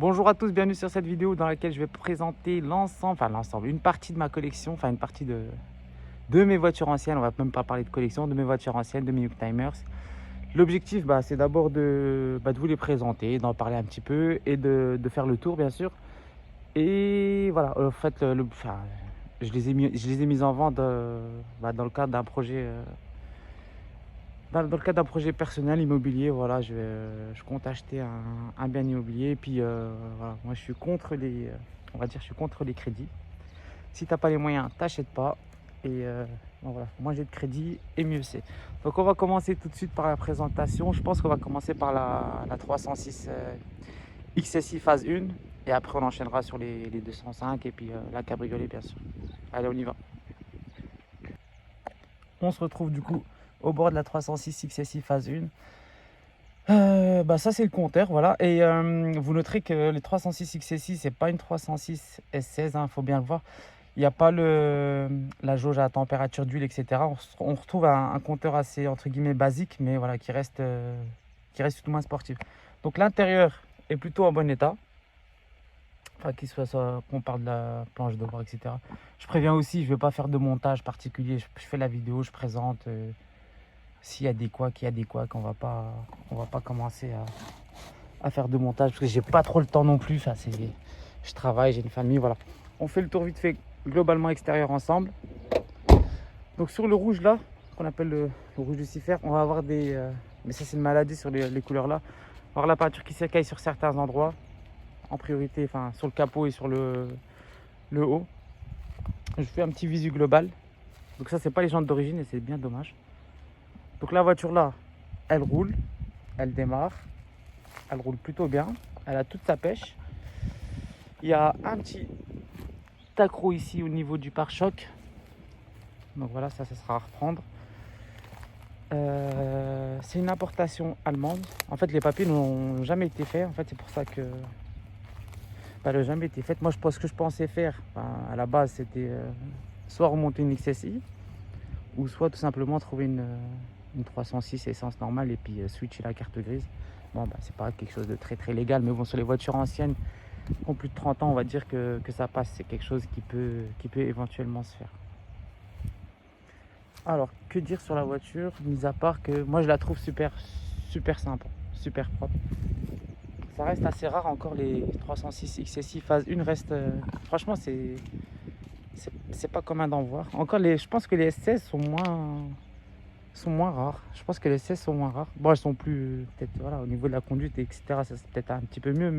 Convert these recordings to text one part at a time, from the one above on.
Bonjour à tous, bienvenue sur cette vidéo dans laquelle je vais présenter une partie de ma collection, une partie de mes voitures anciennes. On va même pas parler de collection, de mes voitures anciennes, de mes Youngtimers. L'objectif, c'est d'abord de vous les présenter, d'en parler un petit peu et de faire le tour, bien sûr. Et voilà, en fait, je les ai mises en vente dans le cadre d'un projet. Dans le cadre d'un projet personnel immobilier, voilà, je compte acheter un bien immobilier. Et puis voilà, moi je suis contre on va dire, je suis contre les crédits. Si t'as pas les moyens, t'achètes pas. Et bon, voilà, moins j'ai de crédit et mieux c'est. Donc on va commencer tout de suite par la présentation. Je pense qu'on va commencer par la 306 XSI phase 1. Et après on enchaînera sur les 205 et puis la cabriolet bien sûr. Allez, on y va. On se retrouve du coup au bord de la 306 XSI phase 1. Ça c'est le compteur, voilà. Et vous noterez que les 306 XSI, c'est pas une 306 S16, hein, faut bien le voir. Il n'y a pas la jauge à température d'huile, etc. On retrouve un compteur assez entre guillemets basique, mais voilà, qui reste tout de moins sportif. Donc l'intérieur est plutôt en bon état. Enfin, qu'on parle de la planche de bord, etc. Je préviens aussi, je ne vais pas faire de montage particulier. Je fais la vidéo, je présente. S'il y a des couacs, il y a des couacs. On va pas commencer à faire de montage parce que j'ai pas trop le temps non plus. Je travaille, j'ai une famille, voilà. On fait le tour vite fait globalement extérieur ensemble. Donc sur le rouge là, qu'on appelle le rouge Lucifer, on va avoir mais ça c'est une maladie sur les couleurs là. On va avoir la peinture qui s'écaille sur certains endroits, en priorité, sur le capot et sur le haut. Je fais un petit visu global. Donc ça c'est pas les jantes d'origine et c'est bien dommage. Donc la voiture là, elle roule, elle démarre, elle roule plutôt bien, elle a toute sa pêche. Il y a un petit accroc ici au niveau du pare-choc. Donc voilà, ça sera à reprendre. C'est une importation allemande. En fait, les papiers n'ont jamais été faits. En fait, c'est pour ça que elle n'a jamais été faite. Moi, ce que je pensais faire, à la base, c'était soit remonter une XSI, ou soit tout simplement trouver une 306 essence normale et puis switcher la carte grise. Bon, c'est pas quelque chose de très très légal, mais bon, sur les voitures anciennes qui ont plus de 30 ans, on va dire que ça passe. C'est quelque chose qui peut éventuellement se faire. Alors, que dire sur la voiture, mis à part que moi je la trouve super sympa, super propre. Ça reste assez rare encore, les 306 XSI phase 1 reste. Franchement, c'est pas commun d'en voir. Encore je pense que les S16 sont moins rares. Je pense que les S16 sont moins rares. Bon, elles sont plus peut-être, voilà, au niveau de la conduite, etc. Ça c'est peut-être un petit peu mieux,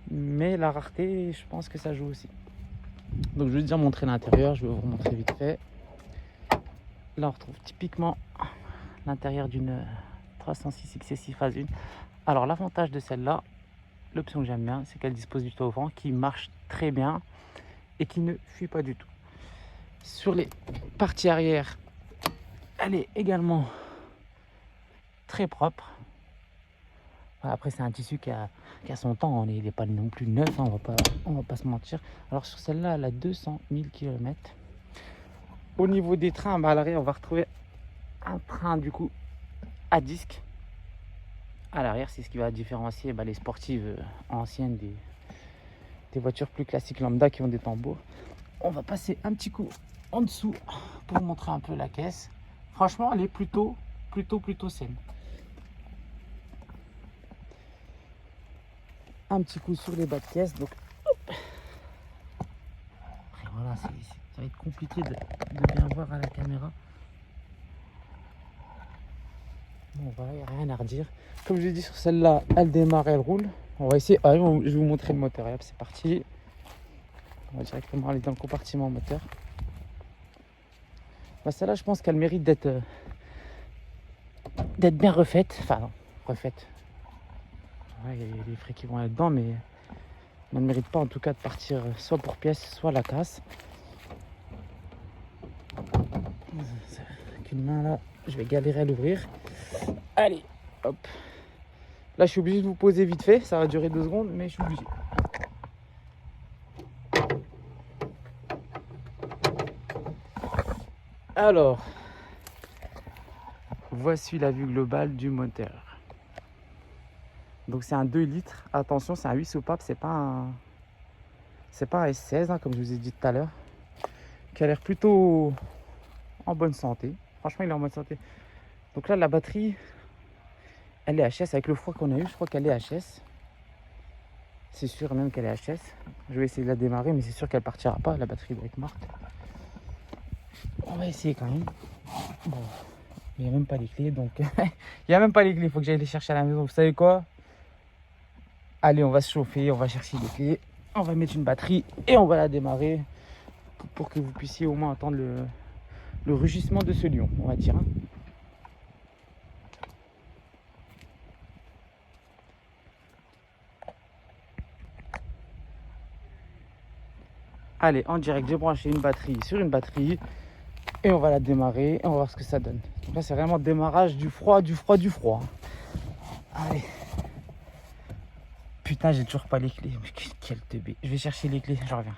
mais la rareté, je pense que ça joue aussi. Donc je vais déjà montrer l'intérieur, je vais vous montrer vite fait. Là on retrouve typiquement l'intérieur d'une 306 XSI phase 1. Alors l'avantage de celle-là, l'option que j'aime bien, c'est qu'elle dispose du toit ouvrant qui marche très bien et qui ne fuit pas du tout. Sur les parties arrière, elle est également très propre. Après c'est un tissu qui a son temps, il n'est pas non plus neuf, hein, on va pas se mentir. Alors sur celle-là, elle a 200 000 km. Au niveau des trains, à l'arrière on va retrouver un train du coup à disque. À l'arrière, c'est ce qui va différencier les sportives anciennes des voitures plus classiques lambda qui ont des tambours. On va passer un petit coup en dessous pour vous montrer un peu la caisse. Franchement, elle est plutôt saine. Un petit coup sur les bas de caisse. Donc, hop. Après, voilà, ça va être compliqué de bien voir à la caméra. Bon, voilà, il n'y a rien à redire. Comme je l'ai dit, sur celle-là, elle démarre, elle roule. On va essayer. Je vais vous montrer le moteur. Hop, c'est parti. On va directement aller dans le compartiment moteur. Celle-là, je pense qu'elle mérite d'être bien refaite. Enfin, non, refaite. Ouais, il y a des frais qui vont là-dedans, mais elle ne mérite pas en tout cas de partir soit pour pièce, soit la casse. Avec une main là, je vais galérer à l'ouvrir. Allez, hop. Là, je suis obligé de vous poser vite fait. Ça va durer 2 secondes, mais je suis obligé. Alors, voici la vue globale du moteur. Donc c'est un 2 litres. Attention, c'est un 8 soupapes, c'est pas un S16 hein, comme je vous ai dit tout à l'heure. Qui a l'air plutôt en bonne santé. Franchement, il est en bonne santé. Donc là, la batterie, elle est HS. Avec le froid qu'on a eu, je crois qu'elle est HS. C'est sûr même qu'elle est HS. Je vais essayer de la démarrer, mais c'est sûr qu'elle partira pas. La batterie doit être morte. On va essayer quand même. Bon, il n'y a même pas les clés, donc il n'y a même pas les clés. Il faut que j'aille les chercher à la maison. Vous savez quoi? Allez, on va se chauffer, on va chercher les clés. On va mettre une batterie et on va la démarrer pour que vous puissiez au moins entendre le rugissement de ce lion, on va dire. Hein. Allez, en direct, j'ai branché une batterie sur une batterie et on va la démarrer et on va voir ce que ça donne. Donc là, c'est vraiment le démarrage du froid, du froid, du froid. Allez. Putain, j'ai toujours pas les clés. Mais quel teubé. Je vais chercher les clés, je reviens.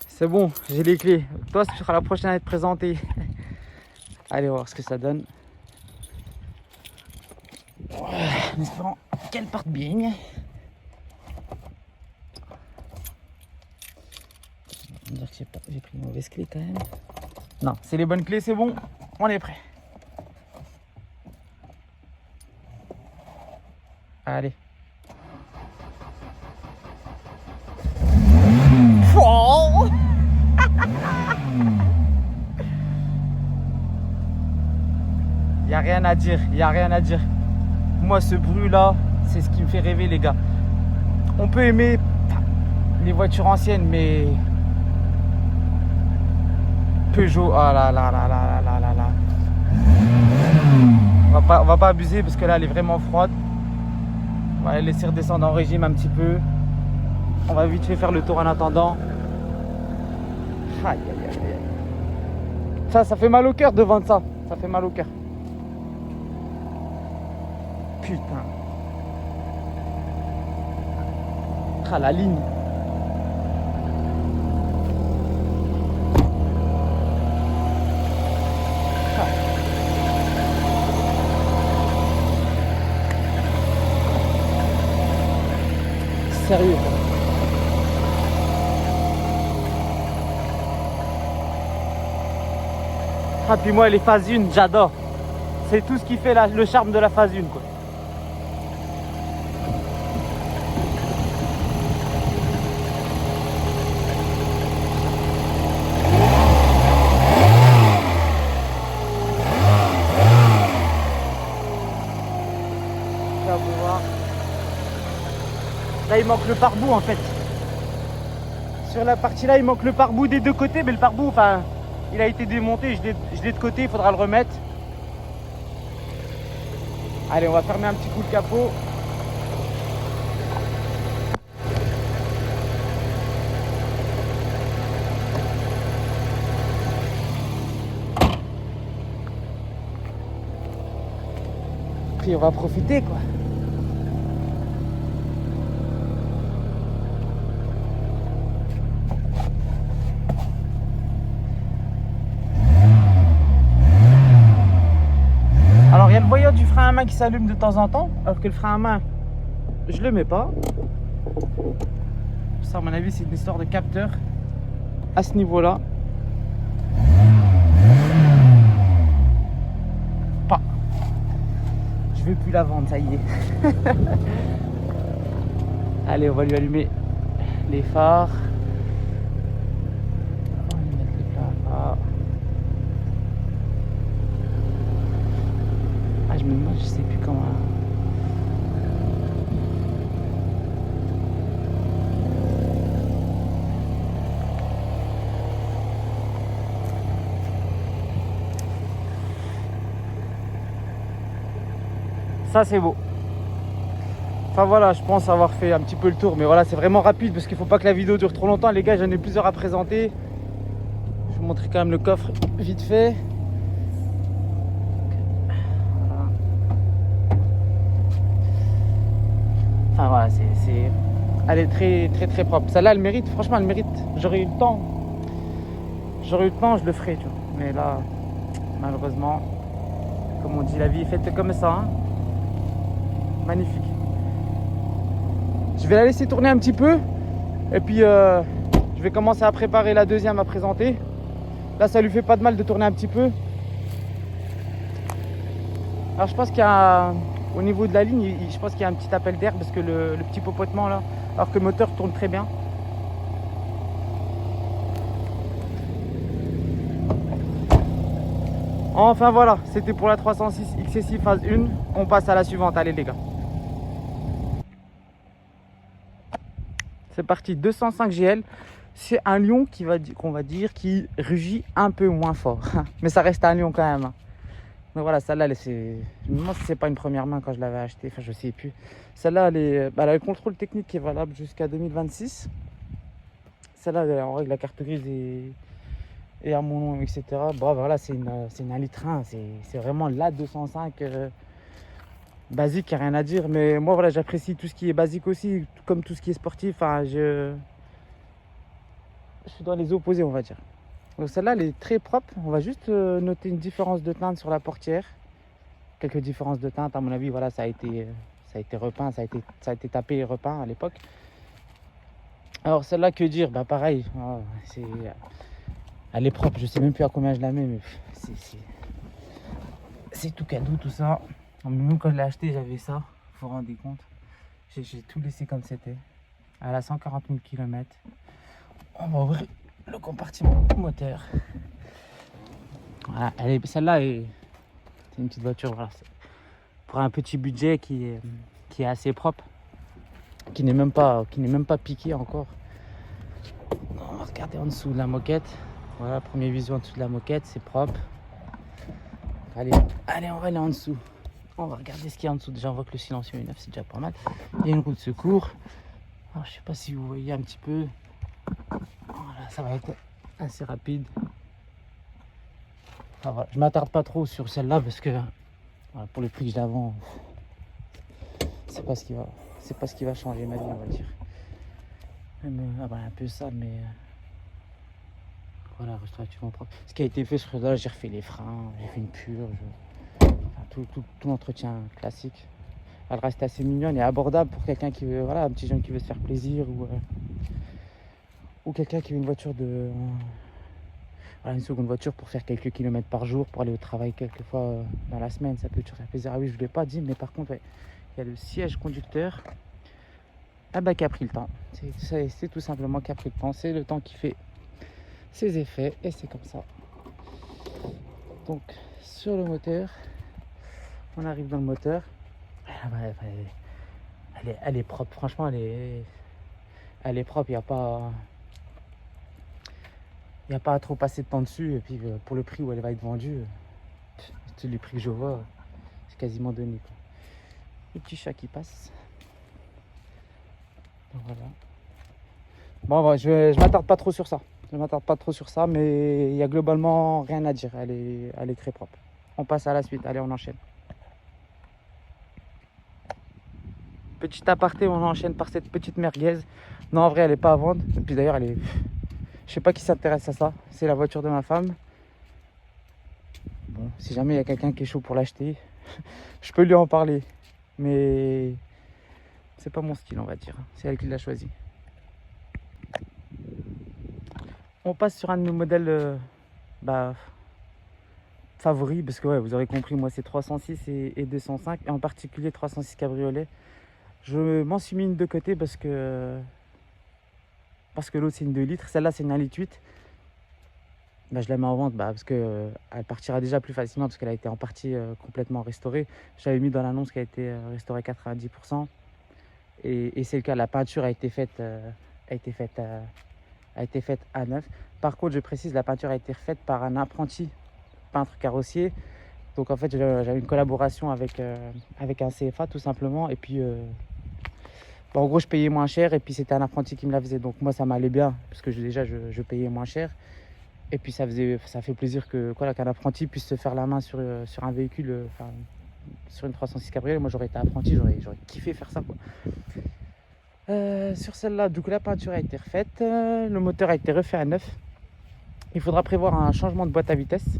C'est bon, j'ai les clés. Toi, ce sera la prochaine à être présentée. Allez, on va voir ce que ça donne. En espérant qu'elle parte bien. Je vais dire que j'ai pris une mauvaise clé quand même. Non, c'est les bonnes clés, c'est bon. On est prêt. Allez. Oh y a rien à dire, y a rien à dire. Moi, ce bruit là, c'est ce qui me fait rêver, les gars. On peut aimer les voitures anciennes, mais Peugeot, ah là là là là là là là. On va pas abuser parce que là, elle est vraiment froide. On va la laisser redescendre en régime un petit peu. On va vite fait faire le tour en attendant. Aïe aïe aïe aïe. Ça fait mal au cœur de vendre ça. Ça fait mal au cœur. Putain. Ah, la ligne. Ah. Sérieux. Ah, puis moi, les phases 1, j'adore. C'est tout ce qui fait le charme de la phase 1, quoi. Là, il manque le pare-boue, en fait. Sur la partie là, il manque le pare-boue des deux côtés, mais le pare-boue, enfin, il a été démonté, je l'ai de côté, il faudra le remettre. Allez, on va fermer un petit coup le capot. Puis on va profiter, quoi. Alors il y a le voyant du frein à main qui s'allume de temps en temps, alors que le frein à main, je le mets pas. Ça, à mon avis, c'est une histoire de capteur à ce niveau-là. Pas. Je vais plus la vendre, ça y est. Allez, on va lui allumer les phares. On va lui mettre les plats. Ah, je me demande, je sais plus comment. Ça, c'est beau. Enfin voilà, je pense avoir fait un petit peu le tour, mais voilà, c'est vraiment rapide parce qu'il faut pas que la vidéo dure trop longtemps. Les gars, j'en ai plusieurs à présenter. Je vais vous montrer quand même le coffre vite fait. Voilà. Enfin voilà, elle est très très très propre. Celle-là, elle mérite, franchement, elle mérite. J'aurais eu le temps. Je le ferai, tu vois. Mais là, malheureusement, comme on dit, la vie est faite comme ça, hein. Magnifique. Je vais la laisser tourner un petit peu. Et puis je vais commencer à préparer la deuxième à présenter. Là, ça lui fait pas de mal de tourner un petit peu. Alors je pense qu'il y a, au niveau de la ligne, je pense qu'il y a un petit appel d'air parce que le petit popotement là, alors que le moteur tourne très bien. Enfin voilà, c'était pour la 306 XSI phase 1. On passe à la suivante, allez les gars. C'est parti, 205 GL. C'est un lion qu'on va dire qui rugit un peu moins fort. Mais ça reste un lion quand même. Mais voilà, celle-là, je me demande si c'est pas une première main quand je l'avais acheté. Enfin, je sais plus. Celle-là, elle a le contrôle technique qui est valable jusqu'à 2026. Celle-là, en règle, la carte grise et à mon nom, etc. Bon, voilà, c'est une 1 litre 1. C'est vraiment la 205 basique, il n'y a rien à dire. Mais moi, voilà, j'apprécie tout ce qui est basique aussi, comme tout ce qui est sportif. Enfin, je suis dans les opposés, on va dire. Donc celle-là, elle est très propre. On va juste noter une différence de teinte sur la portière. Quelques différences de teinte, à mon avis, voilà, ça a été repeint, ça a été tapé et repeint à l'époque. Alors celle-là, que dire? Bah pareil, elle est propre. Je sais même plus à combien je la mets, mais c'est tout cadeau tout ça. Même quand je l'ai acheté, j'avais ça. Vous vous rendez compte? J'ai tout laissé comme c'était. Elle a 140 000 km. On va ouvrir le compartiment moteur. Voilà, celle-là c'est une petite voiture, voilà, pour un petit budget qui est assez propre, qui n'est même pas piqué encore. On va regarder en dessous de la moquette. Voilà, premier vision en dessous de la moquette, c'est propre. Allez, on va aller en dessous. On va regarder ce qu'il y a en dessous. Déjà, on voit que le silencieux est neuf, c'est déjà pas mal. Il y a une roue de secours. Alors, je sais pas si vous voyez un petit peu. Voilà, ça va être assez rapide. Enfin, voilà. Je m'attarde pas trop sur celle-là parce que voilà, pour le prix que je la vends, c'est pas ce qui va changer ma vie, on va dire. Même, un peu ça, mais voilà, restauration propre. Ce qui a été fait sur là, j'ai refait les freins, j'ai fait une purge, enfin, tout l'entretien classique. Elle reste assez mignonne et abordable pour quelqu'un qui veut, voilà, un petit jeune qui veut se faire plaisir ou quelqu'un qui veut une voiture une seconde voiture pour faire quelques kilomètres par jour, pour aller au travail quelques fois dans la semaine, ça peut toujours faire plaisir. Ah oui, je ne l'ai pas dit, mais par contre, ouais, il y a le siège conducteur qui a pris le temps. C'est tout simplement qui a pris le temps. C'est le temps qui fait ses effets et c'est comme ça. Donc, sur le moteur, on arrive dans le moteur. Elle est propre, franchement, elle est propre, il n'y a pas à trop passer de temps dessus. Et puis pour le prix où elle va être vendue, les prix que je vois, c'est quasiment donné, quoi. Le petit chat qui passe. Donc, voilà. Bon, je m'attarde pas trop sur ça. Mais il y a globalement rien à dire. Elle est très propre. On passe à la suite. Allez, on enchaîne. Petit aparté, on enchaîne par cette petite merguez. Non, en vrai, elle est pas à vendre. Et puis d'ailleurs, je sais pas qui s'intéresse à ça. C'est la voiture de ma femme. Bon, si jamais il y a quelqu'un qui est chaud pour l'acheter, je peux lui en parler. Mais c'est pas mon style, on va dire. C'est elle qui l'a choisi. On passe sur un de mes modèles favoris. Parce que ouais, vous aurez compris, moi c'est 306 et 205. Et en particulier 306 cabriolet. Je m'en suis mis une de côté parce que l'autre c'est une 2 litres. Celle-là c'est une 1 litre 8. Je la mets en vente parce que elle partira déjà plus facilement parce qu'elle a été en partie complètement restaurée. J'avais mis dans l'annonce qu'elle a été restaurée 90%. Et c'est le cas, la peinture a été faite à neuf. Par contre, je précise, la peinture a été refaite par un apprenti peintre carrossier. Donc en fait, j'avais une collaboration avec un CFA tout simplement. Et puis en gros, je payais moins cher et puis c'était un apprenti qui me la faisait. Donc moi, ça m'allait bien parce que je payais moins cher. Et puis ça fait plaisir qu'un apprenti puisse se faire la main sur un véhicule, sur une 306 cabriolet. Moi, j'aurais été apprenti, j'aurais kiffé faire ça, quoi. Sur celle-là, du coup, la peinture a été refaite, le moteur a été refait à neuf. Il faudra prévoir un changement de boîte à vitesse.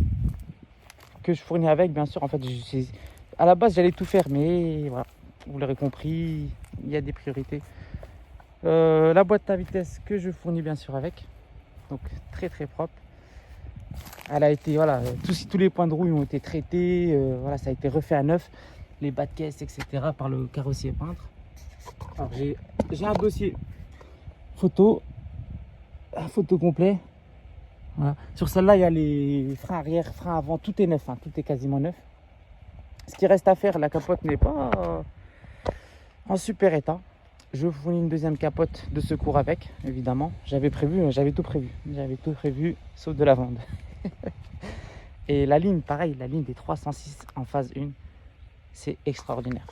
que je fournis avec, bien sûr. En fait, à la base, j'allais tout faire, mais voilà, vous l'aurez compris, il y a des priorités. La boîte à vitesse que je fournis bien sûr avec, donc très très propre. Elle a été, voilà, tous les points de rouille ont été traités, voilà, ça a été refait à neuf, les bas de caisse, etc. par le carrossier peintre. Alors j'ai un dossier photo, un photo complet. Voilà. Sur celle-là, il y a les freins arrière, freins avant, tout est neuf, hein, tout est quasiment neuf. Ce qui reste à faire, la capote n'est pas en super état. Je fournis une deuxième capote de secours avec, évidemment. J'avais tout prévu, sauf de la vente. Et la ligne, pareil, la ligne des 306 en phase 1, c'est extraordinaire.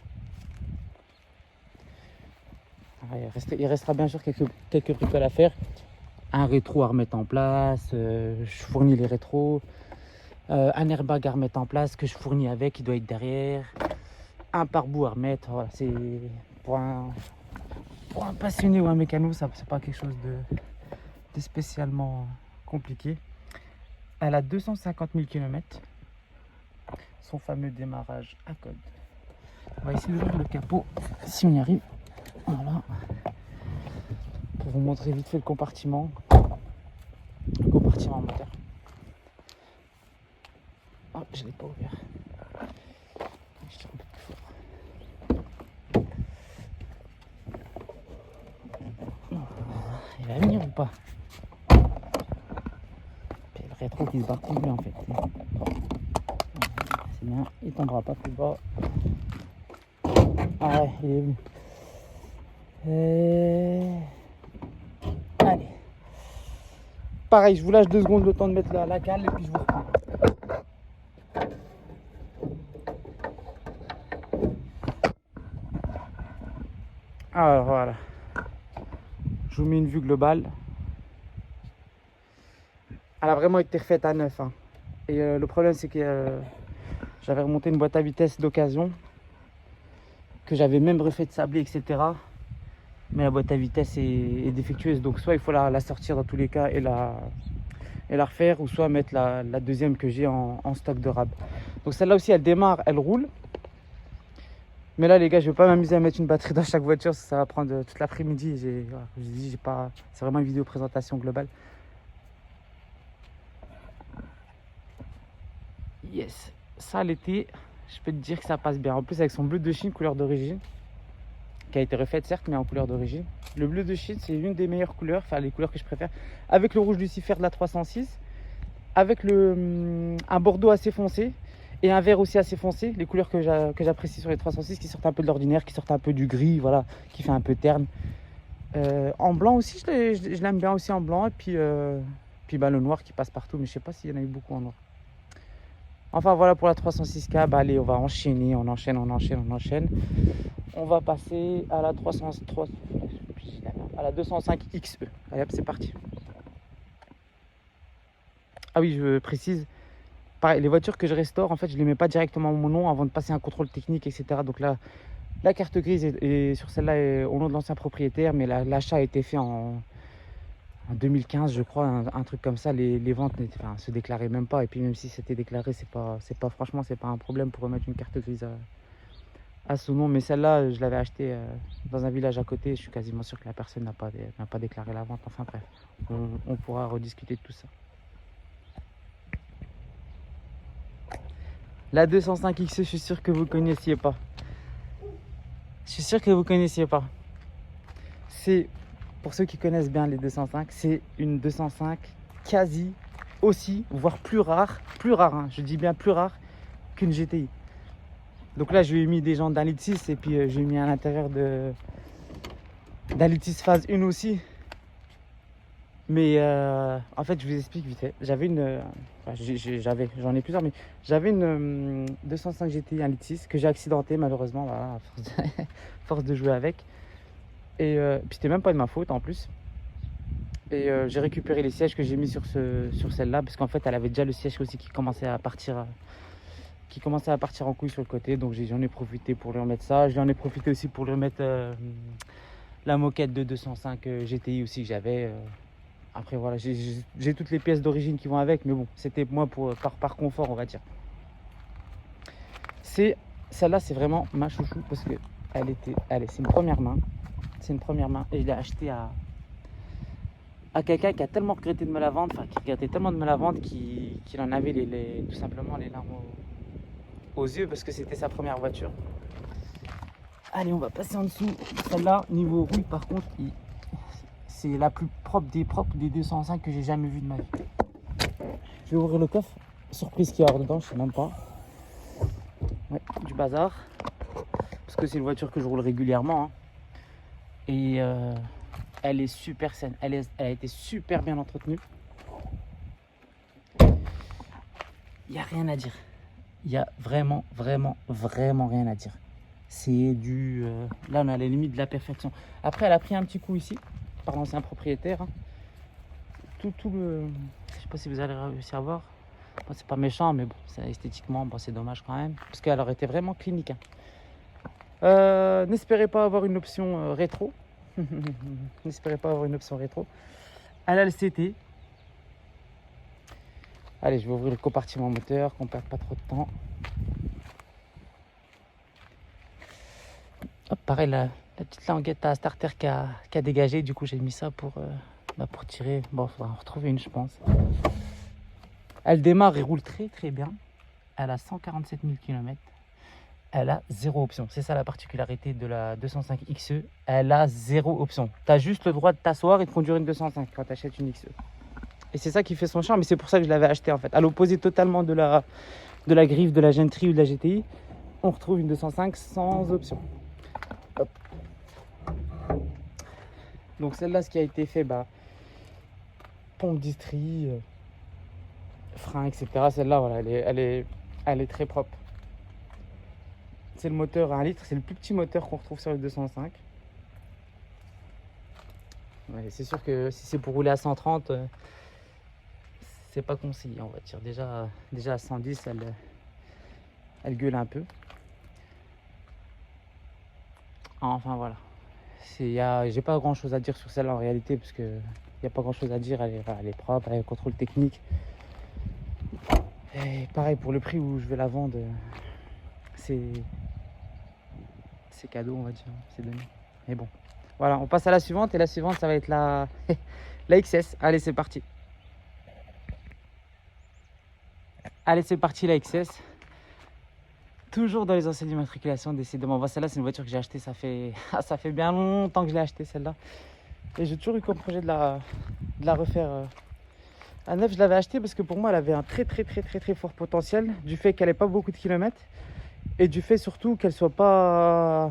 Alors, il restera bien sûr quelques bricoles à faire. Un rétro à remettre en place, je fournis les rétros. Un airbag à remettre en place que je fournis avec, il doit être derrière. Un pare-boue à remettre, voilà, c'est pour un passionné ou un mécano, ça c'est pas quelque chose de spécialement compliqué. Elle a 250 000 km, son fameux démarrage à code. On va essayer d'ouvrir le capot si on y arrive. Voilà, pour vous montrer vite fait le compartiment moteur. Oh, je l'ai pas ouvert. Je tire un peu plus fort. Il va venir ou pas? Puis le rétro qui se barre plus en fait. C'est bien, il tombera pas plus bas. Ah ouais, il est venu. Allez. Pareil, je vous lâche 2 secondes le temps de mettre la cale et puis je vous reprends. Alors voilà, je vous mets une vue globale. Elle a vraiment été refaite à neuf, hein. Et le problème c'est que j'avais remonté une boîte à vitesse d'occasion, que j'avais même refait de sablé, etc. Mais la boîte à vitesse est défectueuse, donc soit il faut la sortir dans tous les cas et la refaire, ou soit mettre la deuxième que j'ai en stock de rab. Donc celle-là aussi elle démarre, elle roule. Mais là les gars, je vais pas m'amuser à mettre une batterie dans chaque voiture, ça va prendre toute l'après-midi. Voilà, c'est vraiment une vidéo présentation globale. Yes, ça l'été, je peux te dire que ça passe bien. En plus avec son bleu de Chine couleur d'origine, qui a été refaite certes, mais en couleur d'origine. Le bleu de Chine, c'est une des meilleures couleurs, enfin les couleurs que je préfère. Avec le rouge Lucifer de la 306, avec un bordeaux assez foncé et un vert aussi assez foncé. Les couleurs que j'apprécie sur les 306, qui sortent un peu de l'ordinaire, qui sortent un peu du gris, voilà, qui fait un peu terne. En blanc aussi, je l'aime bien aussi en blanc. Et puis bah, le noir qui passe partout, mais je sais pas s'il y en a eu beaucoup en noir. Enfin voilà pour la 306K, bah allez, on va enchaîner, on enchaîne. On va passer à la 205 XE. Allez hop, c'est parti. Ah oui, je précise, pareil, les voitures que je restaure, en fait, je les mets pas directement mon nom avant de passer un contrôle technique, etc. Donc là, la carte grise est sur celle-là est au nom de l'ancien propriétaire, mais l'achat a été fait en 2015, je crois, un truc comme ça. Les ventes se déclaraient même pas. Et puis même si c'était déclaré, franchement, c'est pas un problème pour remettre une carte grise à son nom. Mais celle-là, je l'avais achetée dans un village à côté. Je suis quasiment sûr que la personne n'a pas déclaré la vente. Enfin bref, on pourra rediscuter de tout ça. La 205 XE, je suis sûr que vous connaissiez pas. C'est, pour ceux qui connaissent bien les 205, c'est une 205 quasi aussi, voire plus rare, hein, je dis bien plus rare qu'une GTI. Donc là, je lui ai mis des jantes d'un litre 6 et puis j'ai mis à l'intérieur d'un litre 6 phase 1 aussi. Mais en fait, je vous explique vite fait. J'en ai plusieurs, mais j'avais une 205 GTI 1 litre 6 que j'ai accidenté malheureusement, voilà, à force de jouer avec. Et puis c'était même pas de ma faute en plus. Et j'ai récupéré les sièges que j'ai mis sur celle-là, parce qu'en fait, elle avait déjà le siège aussi qui commençait à partir en couille sur le côté. Donc j'en ai profité pour lui remettre ça. J'en ai profité aussi pour lui remettre la moquette de 205 GTI aussi que j'avais. Après voilà, j'ai toutes les pièces d'origine qui vont avec, mais bon, c'était moi par confort, on va dire. Celle-là, c'est vraiment ma chouchou parce que c'est une première main. C'est une première main et je l'ai achetée à quelqu'un qui a tellement regretté de me la vendre, enfin qui regrettait tellement de me la vendre qu'il en avait tout simplement les larmes aux yeux parce que c'était sa première voiture. Allez, on va passer en dessous. Celle-là, niveau rouille, par contre, c'est la plus propre des 205 que j'ai jamais vu de ma vie. Je vais ouvrir le coffre. Surprise qu'il y a hors dedans, je sais même pas. Ouais, du bazar. Parce que c'est une voiture que je roule régulièrement. Hein. Et elle est super saine. Elle a été super bien entretenue. Il n'y a rien à dire. Il n'y a vraiment rien à dire. C'est du... là, on est à la limite de la perfection. Après, elle a pris un petit coup ici, par l'ancien propriétaire. Hein. Tout le... Je sais pas si vous allez réussir à voir. Bon, c'est pas méchant, mais bon, esthétiquement, bon, c'est dommage quand même. Parce qu'elle aurait été vraiment clinique. Hein. N'espérez pas avoir une option rétro. N'espérez pas avoir une option rétro. Elle a le CT. Allez, je vais ouvrir le compartiment moteur, qu'on perde pas trop de temps. Hop, pareil, la petite languette à starter qui a dégagé. Du coup, j'ai mis ça pour tirer. Bon, il faudra en retrouver une, je pense. Elle démarre et roule très bien. Elle a 147 000 km. Elle a 0 option. C'est ça la particularité de la 205 XE. Elle a 0 option. Tu as juste le droit de t'asseoir et de conduire une 205 quand tu achètes une XE. Et c'est ça qui fait son charme. Et c'est pour ça que je l'avais acheté en fait. À l'opposé totalement de la griffe de la Gentry ou de la GTI, on retrouve une 205 sans option. Hop. Donc celle-là, ce qui a été fait, pompe d'istrie, frein, etc. Celle-là, voilà, elle est très propre. C'est le moteur à 1 litre, c'est le plus petit moteur qu'on retrouve sur le 205. Ouais, c'est sûr que si c'est pour rouler à 130, c'est pas conseillé, on va dire. Déjà à 110, elle gueule un peu. Enfin voilà. J'ai pas grand chose à dire sur celle-là en réalité, parce que il n'y a pas grand chose à dire. Elle est propre, elle a un contrôle technique. Et pareil, pour le prix où je vais la vendre, c'est cadeau, on va dire. C'est donné. Mais bon. Voilà, on passe à la suivante. Et la suivante, ça va être la XS. Allez, c'est parti. Allez, c'est parti, la XS. Toujours dans les anciennes immatriculations, décidément. Bon, celle-là, c'est une voiture que j'ai achetée. Ça fait bien longtemps que je l'ai achetée, celle-là. Et j'ai toujours eu comme projet de la refaire à neuf. Je l'avais achetée parce que pour moi, elle avait un très fort potentiel. Du fait qu'elle n'ait pas beaucoup de kilomètres. Et du fait surtout qu'elle soit pas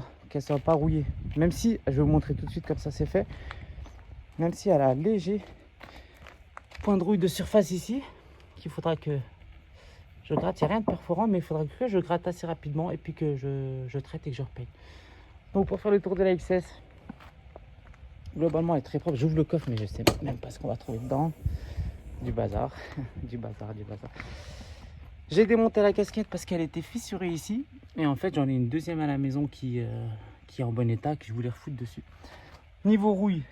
rouillée. Même si, je vais vous montrer tout de suite comme ça c'est fait. Même si elle a un léger point de rouille de surface ici, qu'il faudra que je gratte. Il n'y a rien de perforant, mais il faudra que je gratte assez rapidement et puis que je traite et que je repeigne. Donc pour faire le tour de la XS, globalement elle est très propre. J'ouvre le coffre, mais je sais même pas ce qu'on va trouver dedans. Du bazar, du bazar. J'ai démonté la casquette parce qu'elle était fissurée ici. Et en fait, j'en ai une deuxième à la maison qui est en bon état, que je voulais refoutre dessus. Niveau rouille,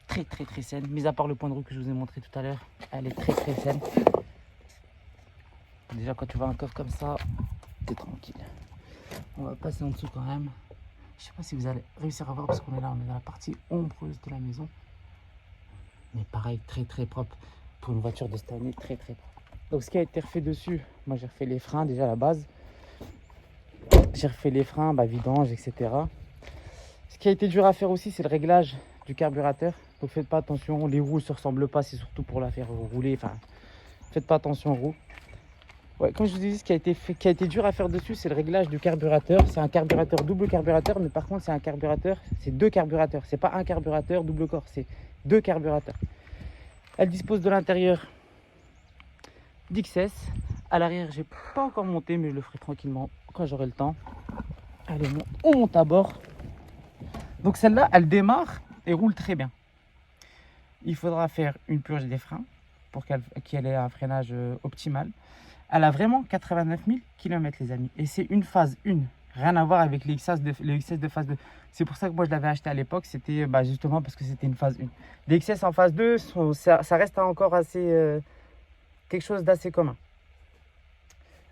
très saine. Mis à part le point de rouille que je vous ai montré tout à l'heure, elle est très saine. Déjà, quand tu vois un coffre comme ça, t'es tranquille. On va passer en dessous quand même. Je sais pas si vous allez réussir à voir parce qu'on est dans la partie ombreuse de la maison. Mais pareil, très propre. Pour une voiture de cette année, très propre. Donc ce qui a été refait dessus, moi j'ai refait les freins déjà à la base. J'ai refait les freins, vidange, etc. Ce qui a été dur à faire aussi, c'est le réglage du carburateur. Donc faites pas attention, les roues ne se ressemblent pas, c'est surtout pour la faire rouler. Enfin, faites pas attention aux roues. Ouais, comme je vous ai dit, ce qui a été dur à faire dessus, c'est le réglage du carburateur. C'est un carburateur double carburateur, mais par contre c'est deux carburateurs. C'est pas un carburateur double corps, c'est deux carburateurs. Elle dispose de l'intérieur d'XS. À l'arrière, j'ai pas encore monté, mais je le ferai tranquillement quand j'aurai le temps. Allez, on monte à bord. Donc celle-là, elle démarre et roule très bien. Il faudra faire une purge des freins pour qu'elle ait un freinage optimal. Elle a vraiment 89 000 km, les amis. Et c'est une phase 1. Rien à voir avec les XS de phase 2. C'est pour ça que moi je l'avais acheté à l'époque. C'était justement parce que c'était une phase 1. Les XS en phase 2, ça reste encore assez quelque chose d'assez commun.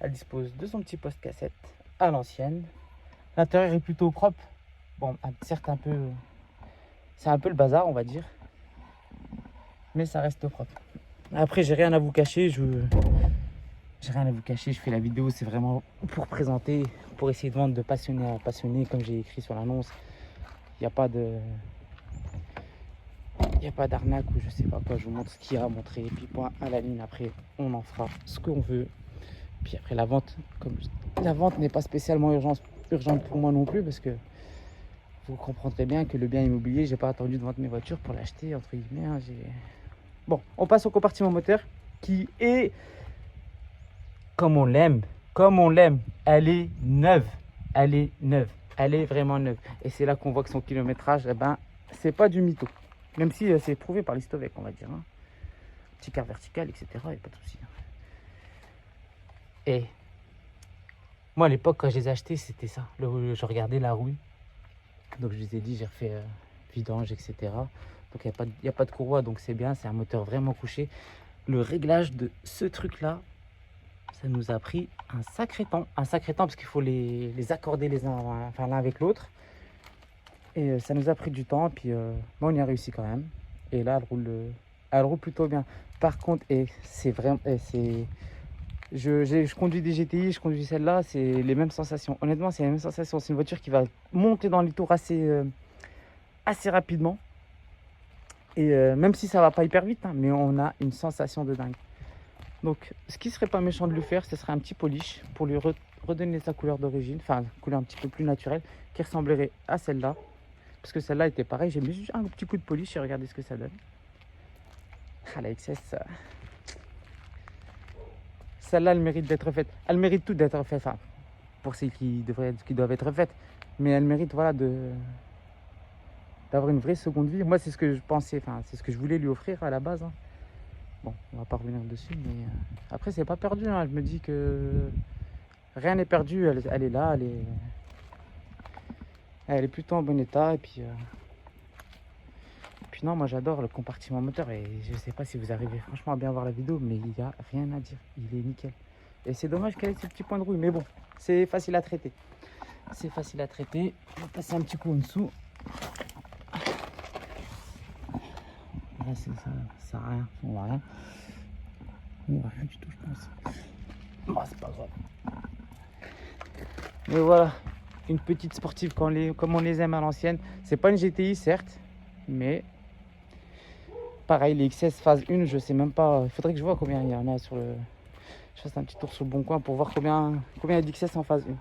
Elle dispose de son petit poste cassette à l'ancienne. L'intérieur est plutôt propre. Bon, certes un peu... C'est un peu le bazar, on va dire. Mais ça reste propre. Après, j'ai rien à vous cacher. J'ai rien à vous cacher. Je fais la vidéo, c'est vraiment pour présenter, pour essayer de vendre de passionné à passionné, comme j'ai écrit sur l'annonce. Il n'y a pas de... Il n'y a pas d'arnaque ou je sais pas quoi. Je vous montre ce qu'il y a à montrer. Et puis point à la ligne. Après, on en fera ce qu'on veut. Puis après, la vente, la vente n'est pas spécialement urgente pour moi non plus, parce que vous comprendrez bien que le bien immobilier, j'ai pas attendu de vendre mes voitures pour l'acheter, entre guillemets. Hein, bon, on passe au compartiment moteur qui est comme on l'aime. Comme on l'aime. Elle est neuve. Elle est neuve. Elle est vraiment neuve. Et c'est là qu'on voit que son kilométrage, eh ben, c'est pas du mytho. Même si c'est prouvé par l'Histovec, on va dire. Hein. Petit quart vertical, etc. Il n'y a pas de souci. Hein. Et moi, à l'époque, quand je les ai achetés, c'était ça. Je regardais la rouille. Donc, je les ai dit, j'ai refait vidange, etc. Donc, il n'y a pas de courroie, donc c'est bien. C'est un moteur vraiment couché. Le réglage de ce truc-là, ça nous a pris un sacré temps. Un sacré temps, parce qu'il faut les accorder l'un avec l'autre. Et ça nous a pris du temps. Puis, bon, on y a réussi quand même. Et là, elle roule plutôt bien. Par contre, c'est vraiment... Je conduis des GTI, je conduis celle-là, c'est les mêmes sensations. Honnêtement, c'est les mêmes sensations. C'est une voiture qui va monter dans les tours assez rapidement. Et même si ça va pas hyper vite, hein, mais on a une sensation de dingue. Donc, ce qui serait pas méchant de lui faire, ce serait un petit polish pour lui redonner sa couleur d'origine, enfin, couleur un petit peu plus naturelle, qui ressemblerait à celle-là. Parce que celle-là était pareille, j'ai mis juste un petit coup de polish et regardez ce que ça donne. Ah, la XS... Celle-là, elle mérite d'être faite. Elle mérite toutes d'être faite. Enfin, pour celles qui doivent être faites. Mais elle mérite, voilà, d'avoir une vraie seconde vie. Moi, c'est ce que je pensais. Enfin, c'est ce que je voulais lui offrir à la base. Hein. Bon, on va pas revenir dessus. Mais après, c'est pas perdu. Hein. Je me dis que rien n'est perdu. Elle est là. Elle est plutôt en bon état. Et puis non, moi j'adore le compartiment moteur et je sais pas si vous arrivez franchement à bien voir la vidéo, mais il n'y a rien à dire, il est nickel. Et c'est dommage qu'elle ait ces petits points de rouille, mais bon, c'est facile à traiter. C'est facile à traiter. On va passer un petit coup en dessous. Là, ça sert à rien, on voit rien. On voit rien du tout, je pense. Bon, c'est pas grave. Mais voilà, une petite sportive comme on les aime à l'ancienne. C'est pas une GTI, certes, mais... Pareil, les XS phase 1, je sais même pas. Il faudrait que je vois combien il y en a sur le... Je fasse un petit tour sur le bon coin pour voir combien il y a d'XS en phase 1.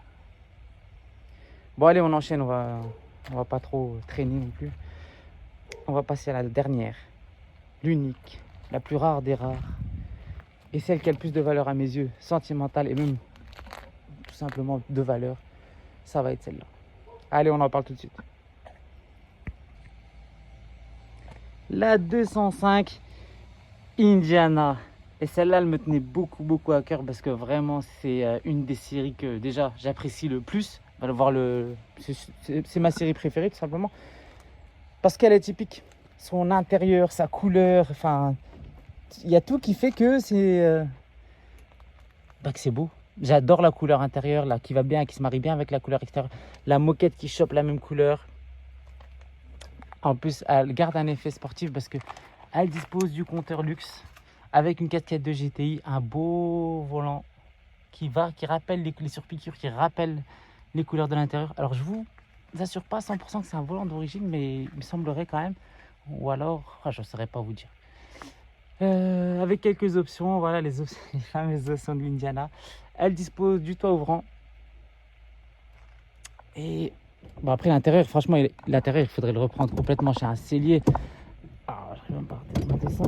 Bon, allez, on enchaîne. On va pas trop traîner non plus. On va passer à la dernière. L'unique. La plus rare des rares. Et celle qui a le plus de valeur à mes yeux. Sentimentale et même tout simplement de valeur. Ça va être celle-là. Allez, on en parle tout de suite. La 205 Indiana. Et celle-là, elle me tenait beaucoup à cœur parce que vraiment, c'est une des séries que déjà j'apprécie le plus. C'est ma série préférée tout simplement. Parce qu'elle est typique. Son intérieur, sa couleur, enfin, il y a tout qui fait que que c'est beau. J'adore la couleur intérieure, là, qui va bien, qui se marie bien avec la couleur extérieure. La moquette qui chope la même couleur. En plus, elle garde un effet sportif parce que elle dispose du compteur luxe avec une casquette de GTI, un beau volant qui rappelle les surpiqûres, qui rappelle les couleurs de l'intérieur. Alors, je vous assure pas 100% que c'est un volant d'origine, mais il me semblerait quand même. Ou alors, je ne saurais pas vous dire. Avec quelques options, voilà les fameuses options de l'Indiana. Elle dispose du toit ouvrant. Et bon, après l'intérieur, franchement, l'intérieur, il faudrait le reprendre complètement chez un cellier. Alors, j'arrive même pas à démonter ça.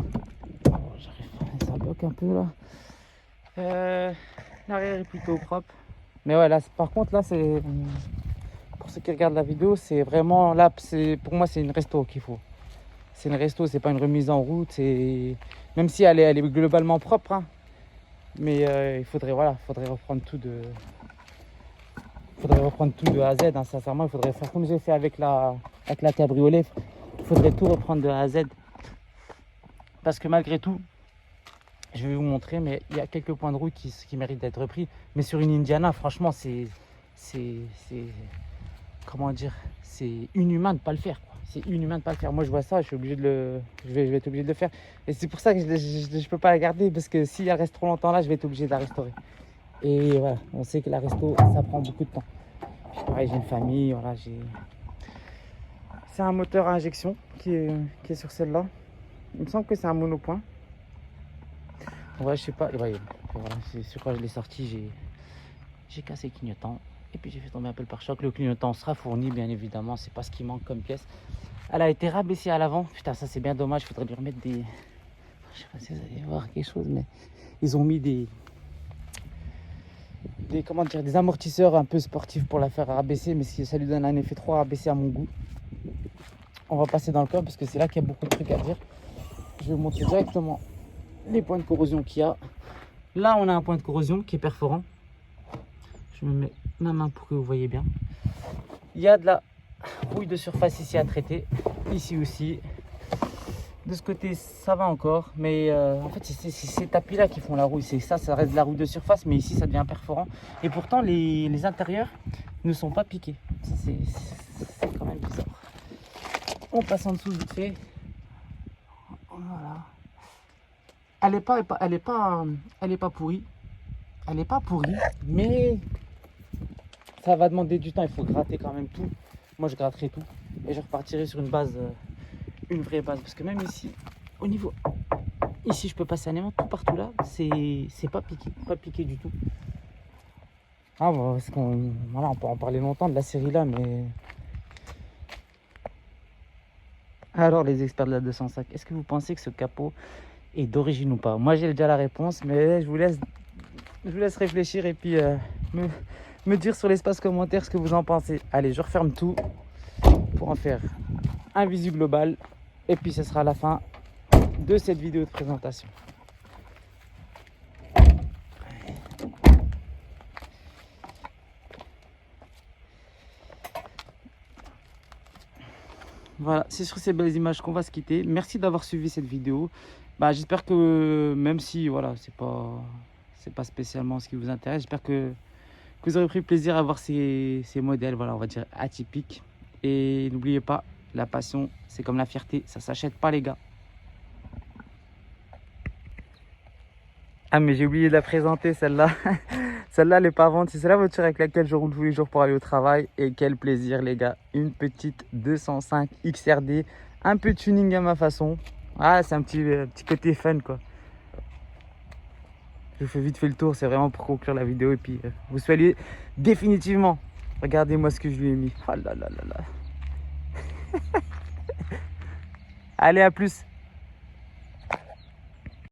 Ça bloque un peu là. L'arrière est plutôt propre. Mais ouais, là, par contre, là, c'est pour ceux qui regardent la vidéo, c'est vraiment là, pour moi, c'est une resto qu'il faut. C'est une resto, c'est pas une remise en route. Même si elle est globalement propre, hein. Mais il faudrait reprendre tout de. A à Z, hein, sincèrement. Il faudrait faire comme j'ai fait avec la cabriolet. Il faudrait tout reprendre de A à Z. Parce que malgré tout, Je vais vous montrer, mais il y a quelques points de route qui méritent d'être repris. Mais sur une Indiana, franchement, c'est comment dire, c'est inhumain de ne pas le faire, quoi. C'est inhumain de ne pas le faire. Moi, je vois ça, je suis obligé de le, je vais être obligé de le faire. Et c'est pour ça que je ne peux pas la garder, parce que si elle reste trop longtemps là, je vais être obligé de la restaurer. Et voilà, on sait que la resto, ça prend beaucoup de temps. Puis pareil, j'ai une famille, voilà, c'est un moteur à injection qui est sur celle-là. Il me semble que c'est un monopoint. Ouais, je sais pas. Et ouais, voilà, c'est sur quoi je l'ai sorti, j'ai cassé le clignotant. Et puis j'ai fait tomber un peu le pare-choc. Le clignotant sera fourni, bien évidemment. C'est pas ce qui manque comme pièce. Elle a été rabaissée à l'avant. Putain, ça c'est bien dommage. Il faudrait lui remettre des... Je sais pas si vous allez voir quelque chose, mais ils ont mis comment dire, des amortisseurs un peu sportifs pour la faire rabaisser. Mais ça lui donne un effet trop rabaissé à mon goût. On va passer dans le coin parce que c'est là qu'il y a beaucoup de trucs à dire. Je vais vous montrer directement les points de corrosion qu'il y a. Là, on a un point de corrosion qui est perforant. Je me mets ma main pour que vous voyez bien. Il y a de la rouille de surface ici à traiter. Ici aussi. De ce côté, ça va encore. Mais en fait, c'est ces tapis-là qui font la rouille. C'est ça, ça reste de la rouille de surface. Mais ici, ça devient perforant. Et pourtant, les intérieurs ne sont pas piqués. C'est quand même bizarre. On passe en dessous vite fait. Voilà. Elle est pas pourrie. Elle n'est pas pourrie, mais ça va demander du temps. Il faut gratter quand même tout. Moi, je gratterai tout et je repartirai sur une base, une vraie base. Parce que même ici, au niveau, ici, je peux passer un aimant tout partout là. C'est pas piqué du tout. Ah, bah, parce qu'on, voilà, on peut en parler longtemps de la série là, mais alors les experts de la 205, est-ce que vous pensez que ce capot est d'origine ou pas? Moi, j'ai déjà la réponse, mais je vous laisse réfléchir et puis me dire sur l'espace commentaire ce que vous en pensez. Allez, je referme tout pour en faire un visu global. Et puis ce sera la fin de cette vidéo de présentation. Voilà, c'est sur ces belles images qu'on va se quitter. Merci d'avoir suivi cette vidéo. Bah, j'espère que même si voilà, c'est pas spécialement ce qui vous intéresse, j'espère que vous aurez pris plaisir à voir ces modèles, voilà, on va dire atypiques. Et n'oubliez pas, la passion, c'est comme la fierté, ça s'achète pas les gars. Ah mais j'ai oublié de la présenter celle-là. Celle-là, elle n'est pas à vendre. C'est la voiture avec laquelle je roule tous les jours pour aller au travail. Et quel plaisir les gars. Une petite 205 XRD. Un peu de tuning à ma façon. Ah, c'est un petit côté fun quoi. Je vous fais vite fait le tour. C'est vraiment pour conclure la vidéo. Et puis vous soyez définitivement. Regardez-moi ce que je lui ai mis. Oh là là là là. Allez, à plus.